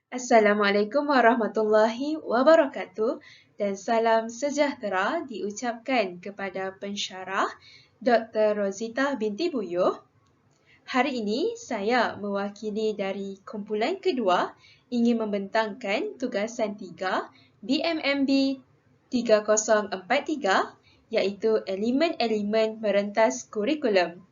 Assalamualaikum warahmatullahi wabarakatuh dan salam sejahtera diucapkan kepada pensyarah Dr. Rozita binti Buyuh. Hari ini saya mewakili dari kumpulan kedua ingin membentangkan tugasan 3 BMMB 3043 iaitu elemen-elemen merentas kurikulum.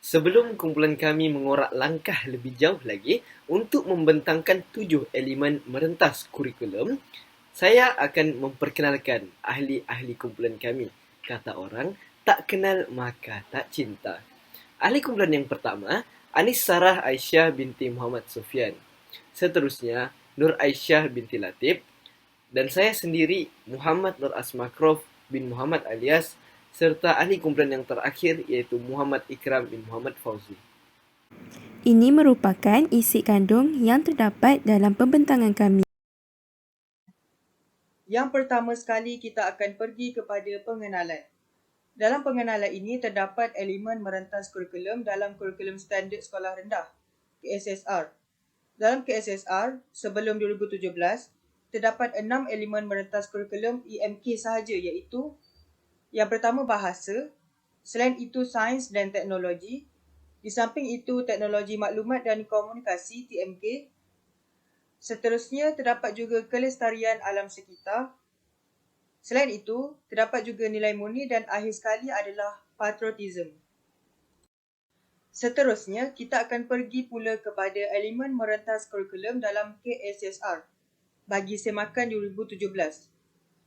Sebelum kumpulan kami mengorak langkah lebih jauh lagi untuk membentangkan 7 elemen merentas kurikulum, saya akan memperkenalkan ahli-ahli kumpulan kami. Kata orang, tak kenal maka tak cinta. Ahli kumpulan yang pertama, Anis Sarah Aisyah binti Muhammad Sufyan. Seterusnya, Nur Aisyah binti Latif. Dan saya sendiri, Muhammad Nur Asmakrof bin Muhammad alias, serta ahli kumpulan yang terakhir iaitu Muhammad Ikram bin Muhammad Fauzi. Ini merupakan isi kandung yang terdapat dalam pembentangan kami. Yang pertama sekali kita akan pergi kepada pengenalan. Dalam pengenalan ini terdapat elemen merentas kurikulum dalam kurikulum standard sekolah rendah, KSSR. Dalam KSSR, sebelum 2017, terdapat 6 elemen merentas kurikulum EMK sahaja iaitu yang pertama bahasa, selain itu sains dan teknologi, di samping itu teknologi maklumat dan komunikasi TMK. Seterusnya terdapat juga kelestarian alam sekitar. Selain itu, terdapat juga nilai murni dan akhir sekali adalah patriotism. Seterusnya, kita akan pergi pula kepada elemen merentas kurikulum dalam KSSR bagi semakan 2017.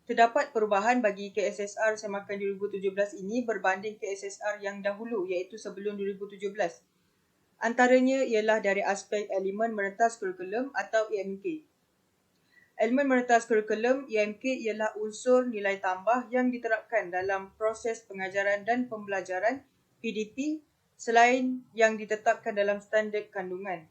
Terdapat perubahan bagi KSSR semakan 2017 ini berbanding KSSR yang dahulu iaitu sebelum 2017. Antaranya ialah dari aspek elemen merentas kurikulum atau EMK. Elemen merentas kurikulum EMK ialah unsur nilai tambah yang diterapkan dalam proses pengajaran dan pembelajaran PDP selain yang ditetapkan dalam standard kandungan.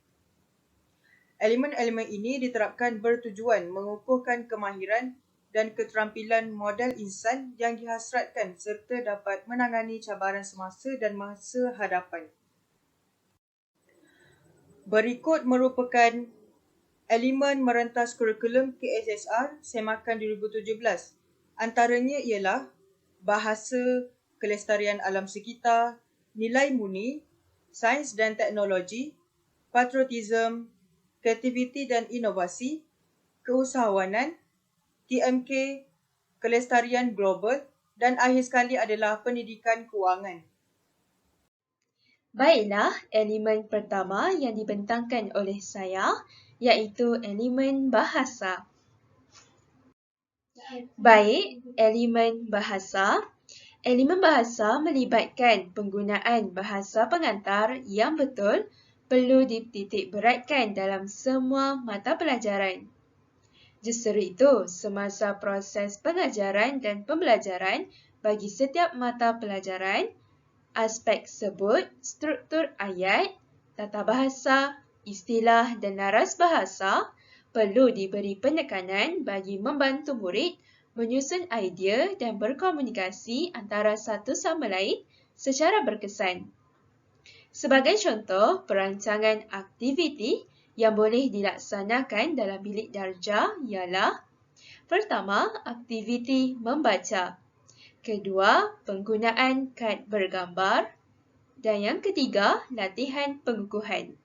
Elemen-elemen ini diterapkan bertujuan mengukuhkan kemahiran dan keterampilan modal insan yang dihasratkan serta dapat menangani cabaran semasa dan masa hadapan. Berikut merupakan elemen merentas kurikulum KSSR semakan 2017. Antaranya ialah bahasa, kelestarian alam sekitar, nilai murni, sains dan teknologi, patriotism, kreativiti dan inovasi, keusahawanan, TMK, kelestarian global dan akhir sekali adalah pendidikan kewangan. Baiklah, elemen pertama yang dibentangkan oleh saya iaitu elemen bahasa. Baik, elemen bahasa. Elemen bahasa melibatkan penggunaan bahasa pengantar yang betul perlu dititik beratkan dalam semua mata pelajaran. Justru itu, semasa proses pengajaran dan pembelajaran bagi setiap mata pelajaran, aspek sebut, struktur ayat, tata bahasa, istilah dan laras bahasa perlu diberi penekanan bagi membantu murid menyusun idea dan berkomunikasi antara satu sama lain secara berkesan. Sebagai contoh, perancangan aktiviti yang boleh dilaksanakan dalam bilik darjah ialah: pertama, aktiviti membaca. Kedua, penggunaan kad bergambar. Dan yang ketiga, latihan pengukuhan.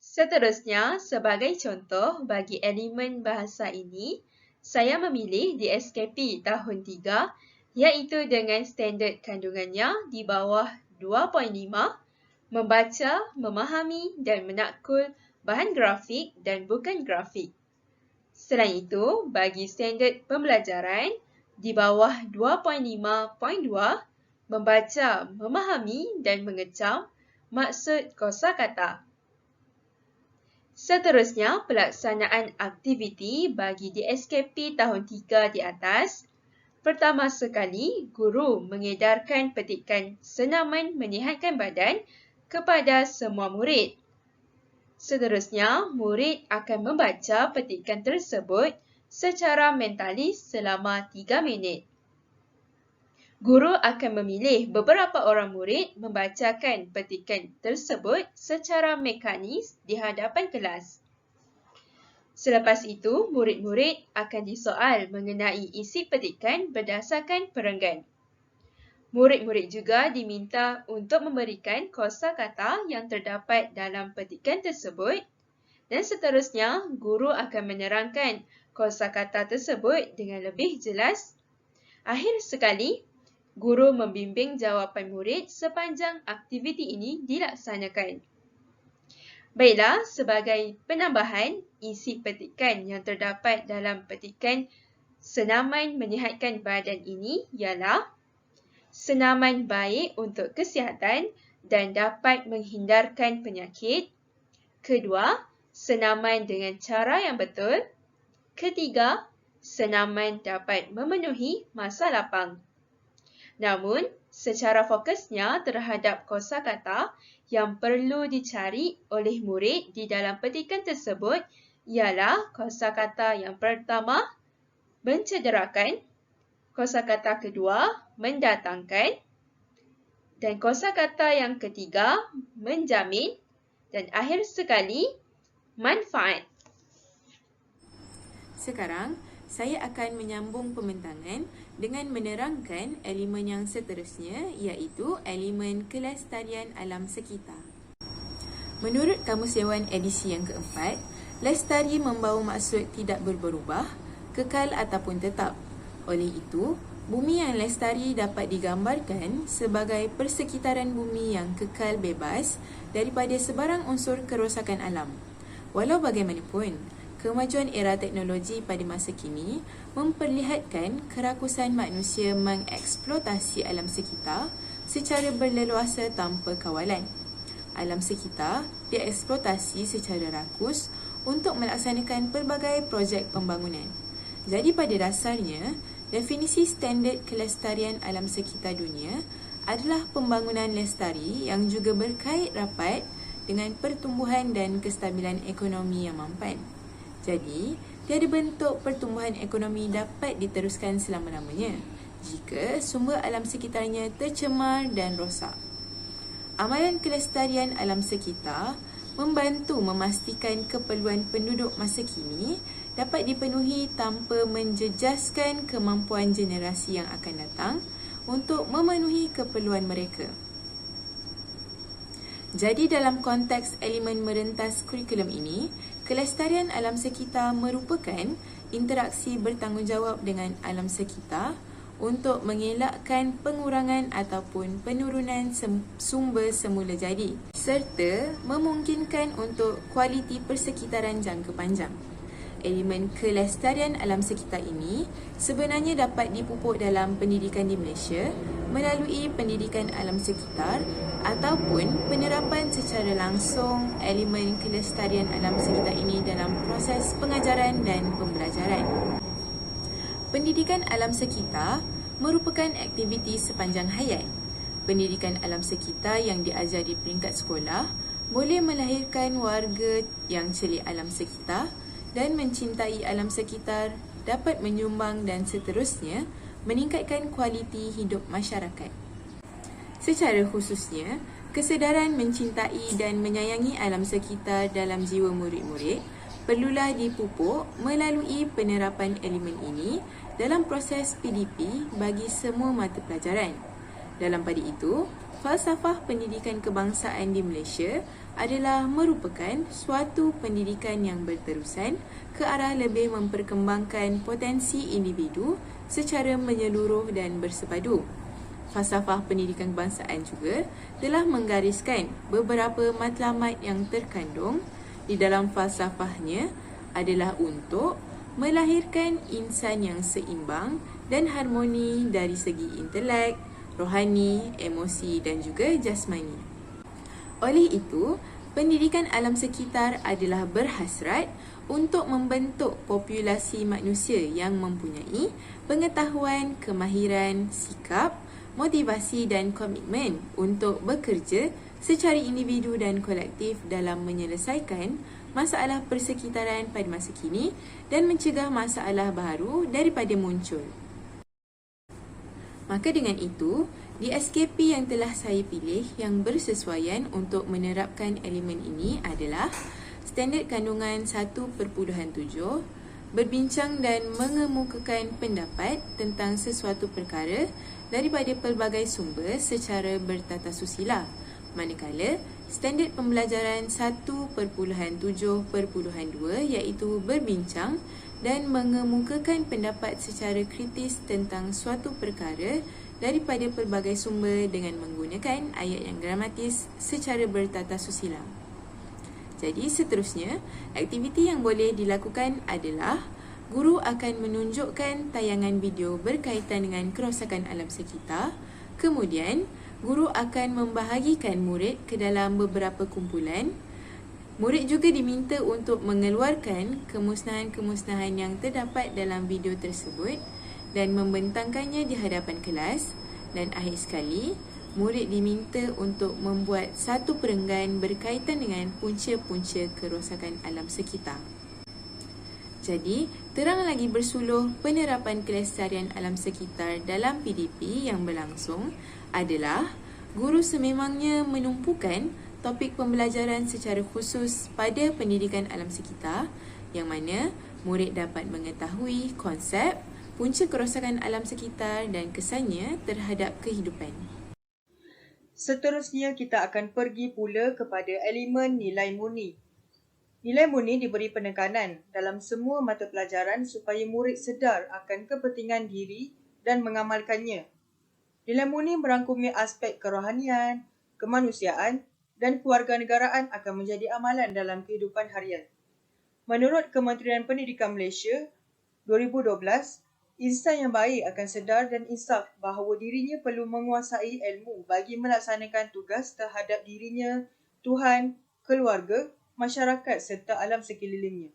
Seterusnya, sebagai contoh bagi elemen bahasa ini, saya memilih di SKP tahun 3 iaitu dengan standard kandungannya di bawah 2.5, membaca, memahami dan menakul bahan grafik dan bukan grafik. Selain itu, bagi standard pembelajaran di bawah 2.5.2, membaca, memahami dan mengecam maksud kosakata. Seterusnya, pelaksanaan aktiviti bagi DSKP tahun 3 di atas. Pertama sekali, guru mengedarkan petikan senaman menyihatkan badan kepada semua murid. Seterusnya, murid akan membaca petikan tersebut secara mentalis selama 3 minit. Guru akan memilih beberapa orang murid membacakan petikan tersebut secara mekanis di hadapan kelas. Selepas itu, murid-murid akan disoal mengenai isi petikan berdasarkan perenggan. Murid-murid juga diminta untuk memberikan kosakata yang terdapat dalam petikan tersebut dan seterusnya, guru akan menerangkan kosakata tersebut dengan lebih jelas. Akhir sekali, guru membimbing jawapan murid sepanjang aktiviti ini dilaksanakan. Baiklah, sebagai penambahan, isi petikan yang terdapat dalam petikan senaman menyihatkan badan ini ialah senaman baik untuk kesihatan dan dapat menghindarkan penyakit. Kedua, senaman dengan cara yang betul. Ketiga, senaman dapat memenuhi masa lapang. Namun, secara fokusnya terhadap kosakata yang perlu dicari oleh murid di dalam petikan tersebut ialah kosakata yang pertama, mencederakan, kosakata kedua, mendatangkan, dan kosakata yang ketiga, menjamin, dan akhir sekali, manfaat. Sekarang, saya akan menyambung pembentangan dengan menerangkan elemen yang seterusnya iaitu elemen kelestarian alam sekitar. Menurut Kamus Dewan edisi yang keempat, lestari membawa maksud tidak berubah, kekal ataupun tetap. Oleh itu, bumi yang lestari dapat digambarkan sebagai persekitaran bumi yang kekal bebas daripada sebarang unsur kerosakan alam. Walau bagaimanapun, kemajuan era teknologi pada masa kini memperlihatkan kerakusan manusia mengeksploitasi alam sekitar secara berleluasa tanpa kawalan. Alam sekitar dieksploitasi secara rakus untuk melaksanakan pelbagai projek pembangunan. Jadi pada dasarnya, definisi standard kelestarian alam sekitar dunia adalah pembangunan lestari yang juga berkait rapat dengan pertumbuhan dan kestabilan ekonomi yang mampan. Jadi, tiada bentuk pertumbuhan ekonomi dapat diteruskan selama-lamanya jika sumber alam sekitarnya tercemar dan rosak. Amalan kelestarian alam sekitar membantu memastikan keperluan penduduk masa kini dapat dipenuhi tanpa menjejaskan kemampuan generasi yang akan datang untuk memenuhi keperluan mereka. Jadi dalam konteks elemen merentas kurikulum ini, kelestarian alam sekitar merupakan interaksi bertanggungjawab dengan alam sekitar untuk mengelakkan pengurangan ataupun penurunan sumber semula jadi serta memungkinkan untuk kualiti persekitaran jangka panjang. Elemen kelestarian alam sekitar ini sebenarnya dapat dipupuk dalam pendidikan di Malaysia melalui pendidikan alam sekitar ataupun penerapan secara langsung elemen kelestarian alam sekitar ini dalam proses pengajaran dan pembelajaran. Pendidikan alam sekitar merupakan aktiviti sepanjang hayat. Pendidikan alam sekitar yang diajar di peringkat sekolah boleh melahirkan warga yang celik alam sekitar dan mencintai alam sekitar, dapat menyumbang dan seterusnya meningkatkan kualiti hidup masyarakat. Secara khususnya, kesedaran mencintai dan menyayangi alam sekitar dalam jiwa murid-murid perlulah dipupuk melalui penerapan elemen ini dalam proses PDP bagi semua mata pelajaran. Dalam pada itu, falsafah pendidikan kebangsaan di Malaysia adalah merupakan suatu pendidikan yang berterusan ke arah lebih memperkembangkan potensi individu secara menyeluruh dan bersepadu. Falsafah pendidikan kebangsaan juga telah menggariskan beberapa matlamat yang terkandung di dalam falsafahnya adalah untuk melahirkan insan yang seimbang dan harmoni dari segi intelek, rohani, emosi dan juga jasmani. Oleh itu, pendidikan alam sekitar adalah berhasrat untuk membentuk populasi manusia yang mempunyai pengetahuan, kemahiran, sikap, motivasi dan komitmen untuk bekerja secara individu dan kolektif dalam menyelesaikan masalah persekitaran pada masa kini dan mencegah masalah baru daripada muncul. Maka dengan itu, di SKP yang telah saya pilih yang bersesuaian untuk menerapkan elemen ini adalah standard kandungan 1.7, berbincang dan mengemukakan pendapat tentang sesuatu perkara daripada pelbagai sumber secara bertatasusila. Manakala, standard pembelajaran 1.7.2 iaitu berbincang dan mengemukakan pendapat secara kritis tentang suatu perkara daripada pelbagai sumber dengan menggunakan ayat yang gramatis secara bertatasusila. Jadi seterusnya, aktiviti yang boleh dilakukan adalah guru akan menunjukkan tayangan video berkaitan dengan kerosakan alam sekitar. Kemudian, guru akan membahagikan murid ke dalam beberapa kumpulan. Murid juga diminta untuk mengeluarkan kemusnahan-kemusnahan yang terdapat dalam video tersebut dan membentangkannya di hadapan kelas. Dan akhir sekali, murid diminta untuk membuat satu perenggan berkaitan dengan punca-punca kerosakan alam sekitar. Jadi, terang lagi bersuluh penerapan kelestarian alam sekitar dalam PDP yang berlangsung adalah guru sememangnya menumpukan topik pembelajaran secara khusus pada pendidikan alam sekitar yang mana murid dapat mengetahui konsep, punca kerosakan alam sekitar dan kesannya terhadap kehidupan. Seterusnya kita akan pergi pula kepada elemen nilai murni. Nilai murni diberi penekanan dalam semua mata pelajaran supaya murid sedar akan kepentingan diri dan mengamalkannya. Nilai murni merangkumi aspek kerohanian, kemanusiaan dan kewarganegaraan akan menjadi amalan dalam kehidupan harian. Menurut Kementerian Pendidikan Malaysia, 2012, insan yang baik akan sedar dan insaf bahawa dirinya perlu menguasai ilmu bagi melaksanakan tugas terhadap dirinya, Tuhan, keluarga, masyarakat serta alam sekelilingnya.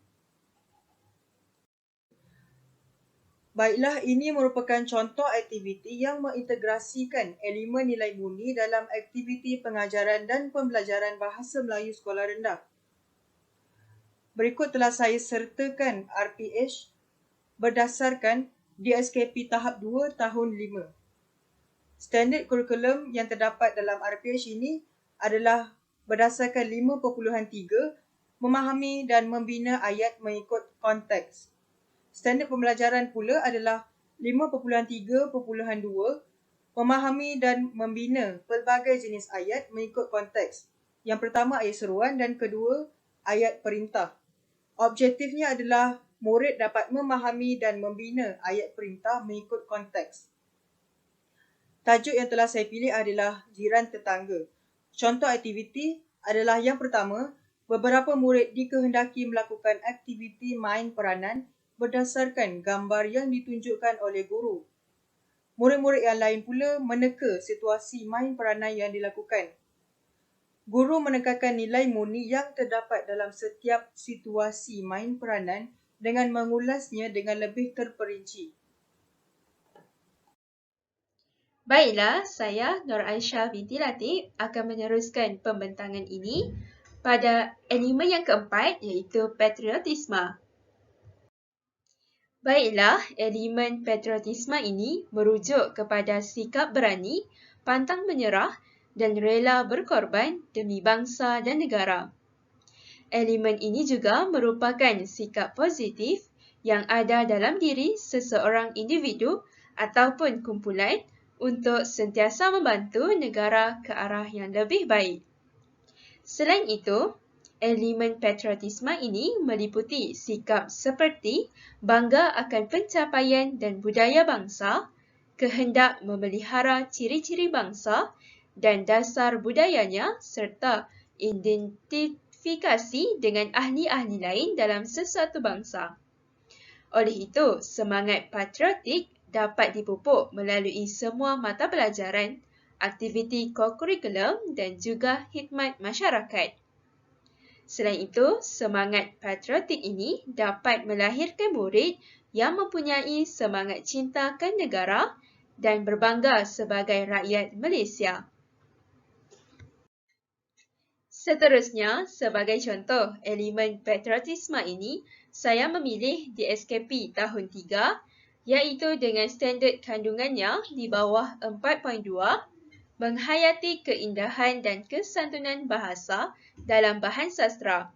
Baiklah, ini merupakan contoh aktiviti yang mengintegrasikan elemen nilai murni dalam aktiviti pengajaran dan pembelajaran bahasa Melayu sekolah rendah. Berikut telah saya sertakan RPH berdasarkan DSKP tahap 2 tahun 5. Standard kurikulum yang terdapat dalam RPH ini adalah berdasarkan 5.3, memahami dan membina ayat mengikut konteks. Standard pembelajaran pula adalah 5.3.2, memahami dan membina pelbagai jenis ayat mengikut konteks. Yang pertama ayat seruan dan kedua ayat perintah. Objektifnya adalah murid dapat memahami dan membina ayat perintah mengikut konteks. Tajuk yang telah saya pilih adalah jiran tetangga. Contoh aktiviti adalah yang pertama, beberapa murid dikehendaki melakukan aktiviti main peranan berdasarkan gambar yang ditunjukkan oleh guru. Murid-murid yang lain pula meneka situasi main peranan yang dilakukan. Guru menekankan nilai murni yang terdapat dalam setiap situasi main peranan dengan mengulasnya dengan lebih terperinci. Baiklah, saya Nur Aisyah binti Latif akan meneruskan pembentangan ini pada elemen yang keempat iaitu patriotisme. Baiklah, elemen patriotisme ini merujuk kepada sikap berani, pantang menyerah dan rela berkorban demi bangsa dan negara. Elemen ini juga merupakan sikap positif yang ada dalam diri seseorang individu ataupun kumpulan untuk sentiasa membantu negara ke arah yang lebih baik. Selain itu, elemen patriotisme ini meliputi sikap seperti bangga akan pencapaian dan budaya bangsa, kehendak memelihara ciri-ciri bangsa dan dasar budayanya serta identifikasi dengan ahli-ahli lain dalam sesuatu bangsa. Oleh itu, semangat patriotik dapat dipupuk melalui semua mata pelajaran, aktiviti kokurikulum dan juga khidmat masyarakat. Selain itu, semangat patriotik ini dapat melahirkan murid yang mempunyai semangat cintakan negara dan berbangga sebagai rakyat Malaysia. Seterusnya, sebagai contoh elemen patriotisme ini, saya memilih DSKP tahun 3 iaitu dengan standard kandungannya di bawah 4.2, menghayati keindahan dan kesantunan bahasa dalam bahan sastra.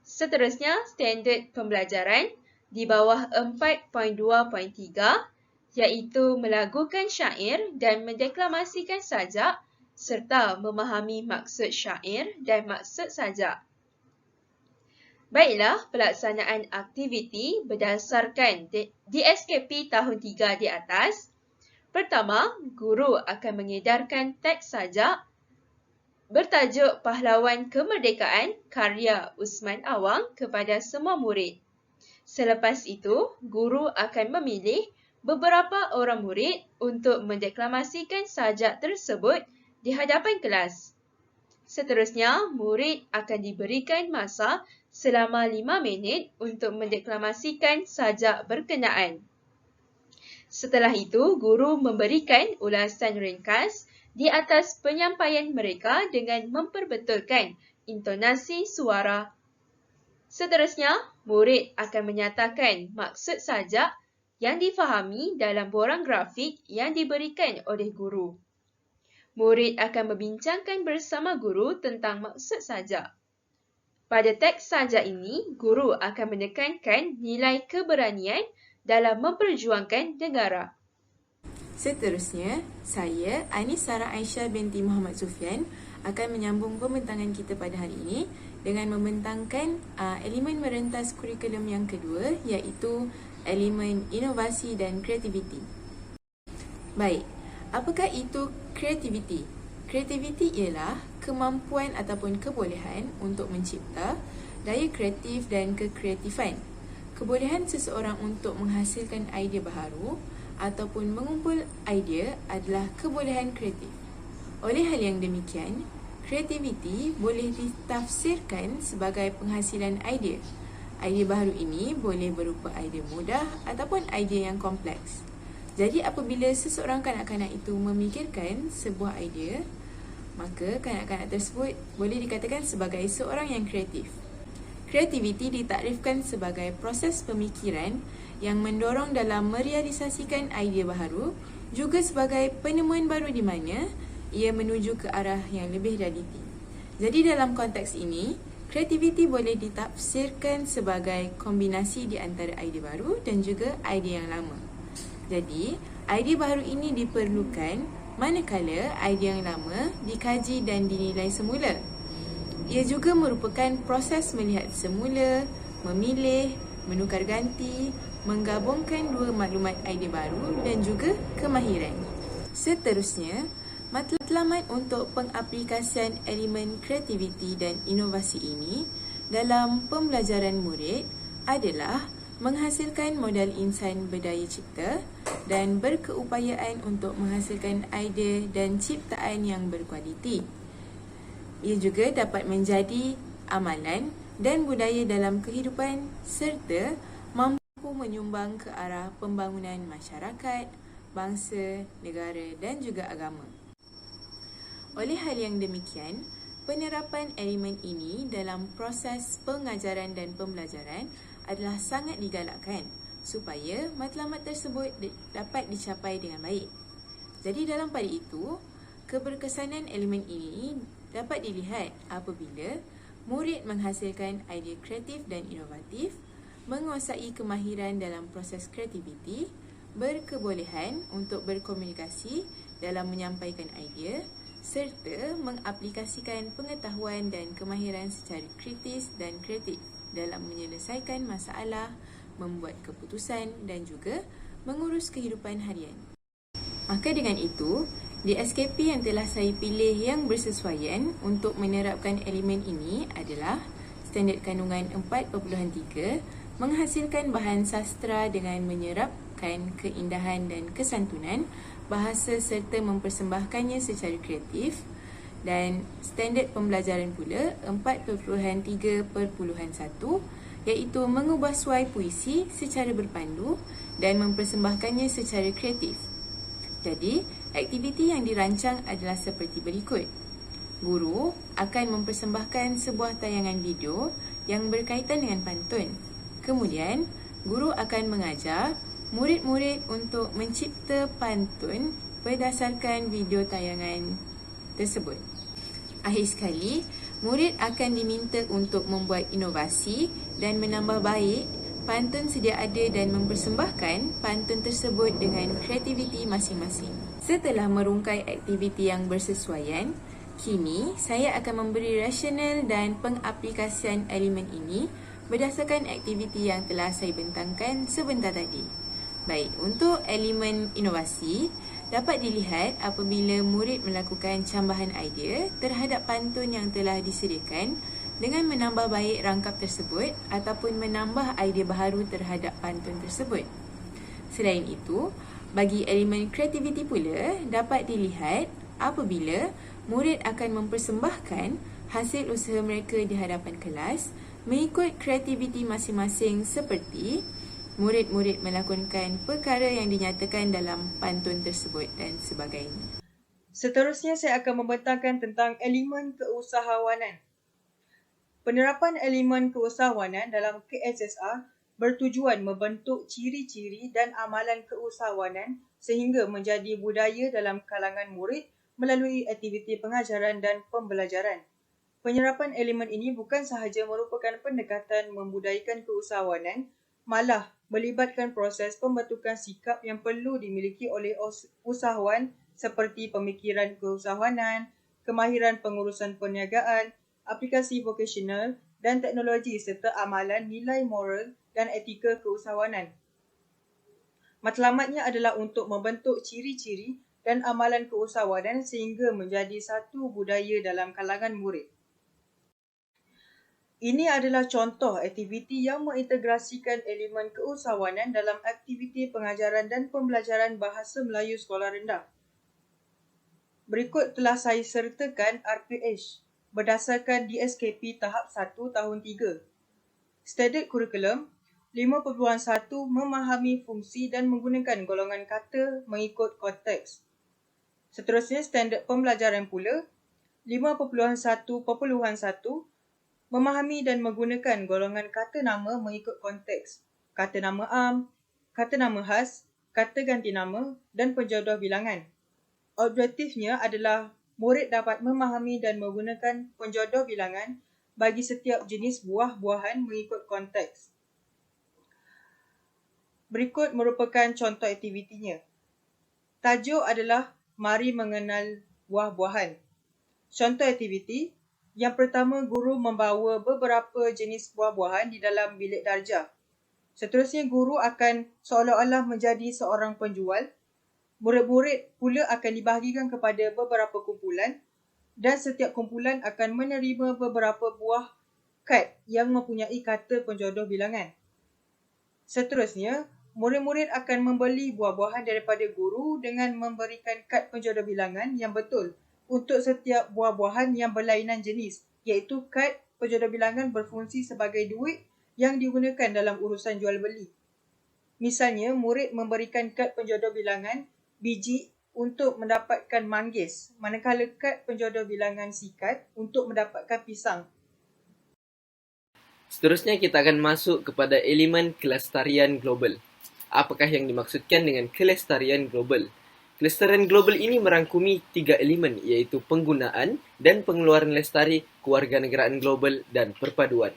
Seterusnya, standard pembelajaran di bawah 4.2.3, iaitu melagukan syair dan mendeklamasikan sajak serta memahami maksud syair dan maksud sajak. Baiklah, pelaksanaan aktiviti berdasarkan DSKP tahun 3 di atas. Pertama, guru akan mengedarkan teks sajak bertajuk Pahlawan Kemerdekaan karya Usman Awang kepada semua murid. Selepas itu, guru akan memilih beberapa orang murid untuk mendeklamasikan sajak tersebut di hadapan kelas. Seterusnya, murid akan diberikan masa selama 5 minit untuk mendeklamasikan sajak berkenaan. Setelah itu, guru memberikan ulasan ringkas di atas penyampaian mereka dengan memperbetulkan intonasi suara. Seterusnya, murid akan menyatakan maksud sajak yang difahami dalam borang grafik yang diberikan oleh guru. Murid akan membincangkan bersama guru tentang maksud sajak. Pada teks sajak ini, guru akan menekankan nilai keberanian dalam memperjuangkan negara. Seterusnya, saya, Anis Sarah Aisyah binti Muhammad Sufian, akan menyambung pembentangan kita pada hari ini dengan membentangkan elemen merentas kurikulum yang kedua, iaitu elemen inovasi dan kreativiti. Baik, apakah itu kreativiti? Kreativiti ialah kemampuan ataupun kebolehan untuk mencipta, daya kreatif dan kekreatifan. Kebolehan seseorang untuk menghasilkan idea baharu ataupun mengumpul idea adalah kebolehan kreatif. Oleh hal yang demikian, kreativiti boleh ditafsirkan sebagai penghasilan idea. Idea baharu ini boleh berupa idea mudah ataupun idea yang kompleks. Jadi apabila seseorang kanak-kanak itu memikirkan sebuah idea, maka kanak-kanak tersebut boleh dikatakan sebagai seorang yang kreatif. Kreativiti ditakrifkan sebagai proses pemikiran yang mendorong dalam merealisasikan idea baharu, juga sebagai penemuan baru di mana ia menuju ke arah yang lebih realiti. Jadi dalam konteks ini, kreativiti boleh ditafsirkan sebagai kombinasi di antara idea baru dan juga idea yang lama. Jadi, idea baharu ini diperlukan manakala idea yang lama dikaji dan dinilai semula. Ia juga merupakan proses melihat semula, memilih, menukar ganti, menggabungkan dua maklumat idea baru dan juga kemahiran. Seterusnya, matlamat untuk pengaplikasian elemen kreativiti dan inovasi ini dalam pembelajaran murid adalah menghasilkan modal insan berdaya cipta dan berkeupayaan untuk menghasilkan idea dan ciptaan yang berkualiti. Ia juga dapat menjadi amalan dan budaya dalam kehidupan serta mampu menyumbang ke arah pembangunan masyarakat, bangsa, negara dan juga agama. Oleh hal yang demikian, penerapan elemen ini dalam proses pengajaran dan pembelajaran adalah sangat digalakkan supaya matlamat tersebut dapat dicapai dengan baik. Jadi dalam pada itu, keberkesanan elemen ini dapat dilihat apabila murid menghasilkan idea kreatif dan inovatif, menguasai kemahiran dalam proses kreativiti, berkebolehan untuk berkomunikasi dalam menyampaikan idea, serta mengaplikasikan pengetahuan dan kemahiran secara kritis dan kreatif dalam menyelesaikan masalah, membuat keputusan dan juga mengurus kehidupan harian. Maka dengan itu, DSKP yang telah saya pilih yang bersesuaian untuk menerapkan elemen ini adalah standard kandungan 4.3, menghasilkan bahan sastra dengan menyerapkan keindahan dan kesantunan bahasa serta mempersembahkannya secara kreatif, dan standard pembelajaran pula 4.3.1, iaitu mengubah suai puisi secara berpandu dan mempersembahkannya secara kreatif. Jadi, aktiviti yang dirancang adalah seperti berikut. Guru akan mempersembahkan sebuah tayangan video yang berkaitan dengan pantun. Kemudian, guru akan mengajar murid-murid untuk mencipta pantun berdasarkan video tayangan tersebut. Akhir sekali, murid akan diminta untuk membuat inovasi dan menambah baik pantun sedia ada dan mempersembahkan pantun tersebut dengan kreativiti masing-masing. Setelah merungkai aktiviti yang bersesuaian, kini saya akan memberi rasional dan pengaplikasian elemen ini berdasarkan aktiviti yang telah saya bentangkan sebentar tadi. Baik, untuk elemen inovasi dapat dilihat apabila murid melakukan cambahan idea terhadap pantun yang telah disediakan dengan menambah baik rangkap tersebut ataupun menambah idea baharu terhadap pantun tersebut. Selain itu, bagi elemen kreativiti pula dapat dilihat apabila murid akan mempersembahkan hasil usaha mereka di hadapan kelas mengikut kreativiti masing-masing seperti murid-murid melakukan perkara yang dinyatakan dalam pantun tersebut dan sebagainya. Seterusnya saya akan membentangkan tentang elemen keusahawanan. Penerapan elemen keusahawanan dalam KSSR bertujuan membentuk ciri-ciri dan amalan keusahawanan sehingga menjadi budaya dalam kalangan murid melalui aktiviti pengajaran dan pembelajaran. Penyerapan elemen ini bukan sahaja merupakan pendekatan membudayakan keusahawanan, malah melibatkan proses pembentukan sikap yang perlu dimiliki oleh usahawan seperti pemikiran keusahawanan, kemahiran pengurusan perniagaan, aplikasi vokasional dan teknologi serta amalan nilai moral dan etika keusahawanan. Matlamatnya adalah untuk membentuk ciri-ciri dan amalan keusahawanan sehingga menjadi satu budaya dalam kalangan murid. Ini adalah contoh aktiviti yang mengintegrasikan elemen keusahawanan dalam aktiviti pengajaran dan pembelajaran bahasa Melayu sekolah rendah. Berikut telah saya sertakan RPH berdasarkan DSKP tahap 1 tahun 3. Standard kurikulum 5.1 memahami fungsi dan menggunakan golongan kata mengikut konteks. Seterusnya standard pembelajaran pula 5.1.1 memahami dan menggunakan golongan kata nama mengikut konteks. Kata nama am, kata nama khas, kata ganti nama dan penjodoh bilangan. Objektifnya adalah murid dapat memahami dan menggunakan penjodoh bilangan bagi setiap jenis buah-buahan mengikut konteks. Berikut merupakan contoh aktivitinya. Tajuk adalah Mari Mengenal Buah-buahan. Contoh aktiviti, yang pertama guru membawa beberapa jenis buah-buahan di dalam bilik darjah. Seterusnya guru akan seolah-olah menjadi seorang penjual. Murid-murid pula akan dibahagikan kepada beberapa kumpulan dan setiap kumpulan akan menerima beberapa buah kad yang mempunyai kata penjodoh bilangan. Seterusnya, murid-murid akan membeli buah-buahan daripada guru dengan memberikan kad penjodoh bilangan yang betul untuk setiap buah-buahan yang berlainan jenis, iaitu kad penjodoh bilangan berfungsi sebagai duit yang digunakan dalam urusan jual beli. Misalnya, murid memberikan kad penjodoh bilangan biji untuk mendapatkan manggis, manakala kad penjodoh bilangan sikat untuk mendapatkan pisang. Seterusnya kita akan masuk kepada elemen kelestarian global. Apakah yang dimaksudkan dengan kelestarian global? Kelestarian global ini merangkumi 3 elemen iaitu penggunaan dan pengeluaran lestari, kewarganegaraan global dan perpaduan.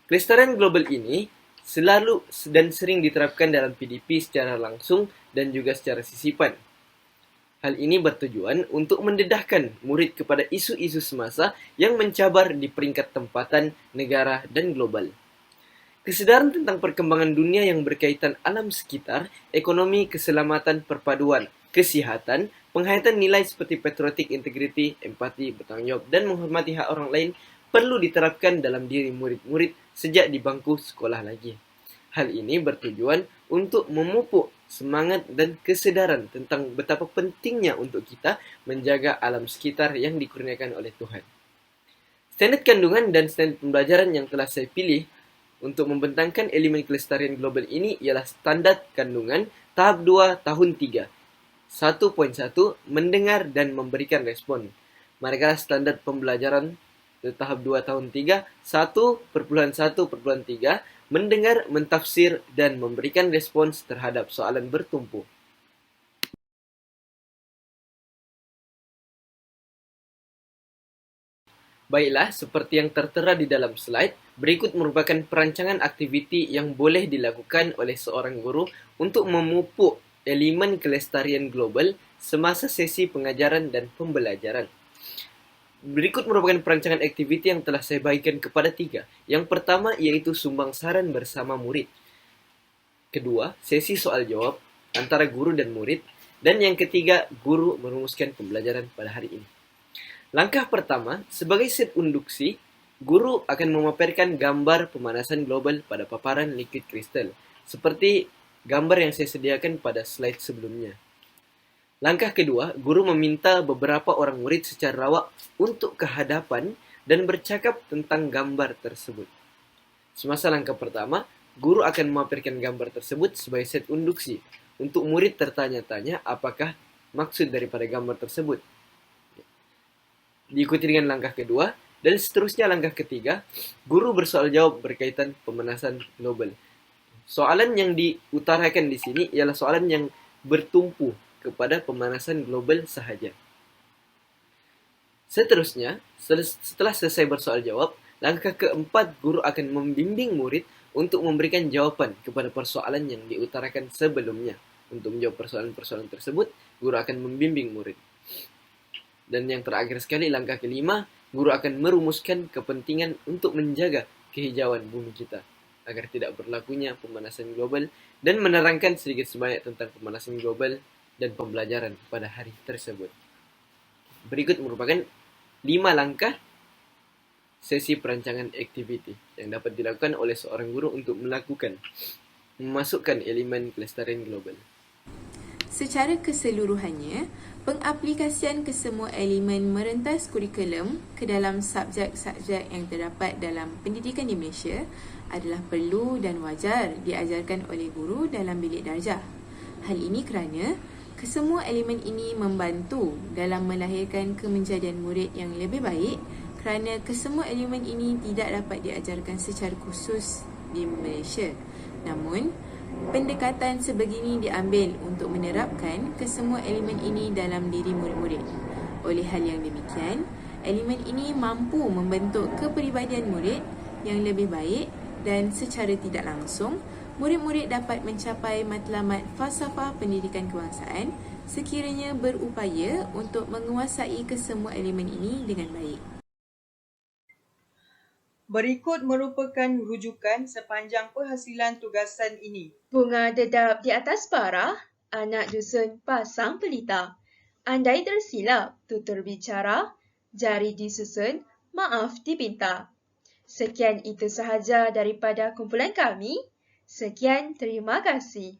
Kelestarian global ini selalu dan sering diterapkan dalam PDP secara langsung dan juga secara sisipan. Hal ini bertujuan untuk mendedahkan murid kepada isu-isu semasa yang mencabar di peringkat tempatan, negara dan global. Kesedaran tentang perkembangan dunia yang berkaitan alam sekitar, ekonomi, keselamatan, perpaduan, kesihatan, penghayatan nilai seperti patriotic integrity, empati, bertanggungjawab dan menghormati hak orang lain perlu diterapkan dalam diri murid-murid sejak di bangku sekolah lagi. Hal ini bertujuan untuk memupuk semangat dan kesedaran tentang betapa pentingnya untuk kita menjaga alam sekitar yang dikurniakan oleh Tuhan. Standard kandungan dan standard pembelajaran yang telah saya pilih untuk membentangkan elemen kelestarian global ini ialah standar kandungan tahap 2 tahun 3. 1.1 mendengar dan memberikan respon. Manakala standar pembelajaran tahap 2 tahun 3 1.1.3 mendengar, mentafsir, dan memberikan respons terhadap soalan bertumpu. Baiklah, seperti yang tertera di dalam slide, berikut merupakan perancangan aktiviti yang boleh dilakukan oleh seorang guru untuk memupuk elemen kelestarian global semasa sesi pengajaran dan pembelajaran. Berikut merupakan perancangan aktiviti yang telah saya bagikan kepada 3. Yang pertama iaitu sumbangsaran bersama murid. Kedua, sesi soal jawab antara guru dan murid. Dan yang ketiga, guru merumuskan pembelajaran pada hari ini. Langkah pertama, sebagai set induksi, guru akan memaparkan gambar pemanasan global pada paparan liquid kristal, seperti gambar yang saya sediakan pada slide sebelumnya. Langkah kedua, guru meminta beberapa orang murid secara rawak untuk ke hadapan dan bercakap tentang gambar tersebut. Semasa langkah pertama, guru akan memaparkan gambar tersebut sebagai set induksi untuk murid tertanya-tanya apakah maksud daripada gambar tersebut. Diikuti dengan langkah kedua, dan seterusnya langkah ketiga, guru bersoal jawab berkaitan pemanasan global. Soalan yang diutarakan di sini ialah soalan yang bertumpu kepada pemanasan global sahaja. Seterusnya, setelah selesai bersoal jawab, langkah keempat, guru akan membimbing murid untuk memberikan jawapan kepada persoalan yang diutarakan sebelumnya. Untuk menjawab persoalan-persoalan tersebut, guru akan membimbing murid. Dan yang terakhir sekali, langkah kelima, guru akan merumuskan kepentingan untuk menjaga kehijauan bumi kita agar tidak berlakunya pemanasan global dan menerangkan sedikit sebanyak tentang pemanasan global dan pembelajaran pada hari tersebut. Berikut merupakan 5 langkah sesi perancangan aktiviti yang dapat dilakukan oleh seorang guru untuk memasukkan elemen kelestarian global. Secara keseluruhannya, pengaplikasian kesemua elemen merentas kurikulum ke dalam subjek-subjek yang terdapat dalam pendidikan di Malaysia adalah perlu dan wajar diajarkan oleh guru dalam bilik darjah. Hal ini kerana kesemua elemen ini membantu dalam melahirkan kemenjadian murid yang lebih baik kerana kesemua elemen ini tidak dapat diajarkan secara khusus di Malaysia. Namun, pendekatan sebegini diambil untuk menerapkan kesemua elemen ini dalam diri murid-murid. Oleh hal yang demikian, elemen ini mampu membentuk kepribadian murid yang lebih baik dan secara tidak langsung, murid-murid dapat mencapai matlamat falsafah pendidikan kebangsaan sekiranya berupaya untuk menguasai kesemua elemen ini dengan baik. Berikut merupakan rujukan sepanjang perhasilan tugasan ini. Bunga dedap di atas parah, anak dusun pasang pelita. Andai tersilap, tutur bicara, jari disusun, maaf dipinta. Sekian itu sahaja daripada kumpulan kami. Sekian, terima kasih.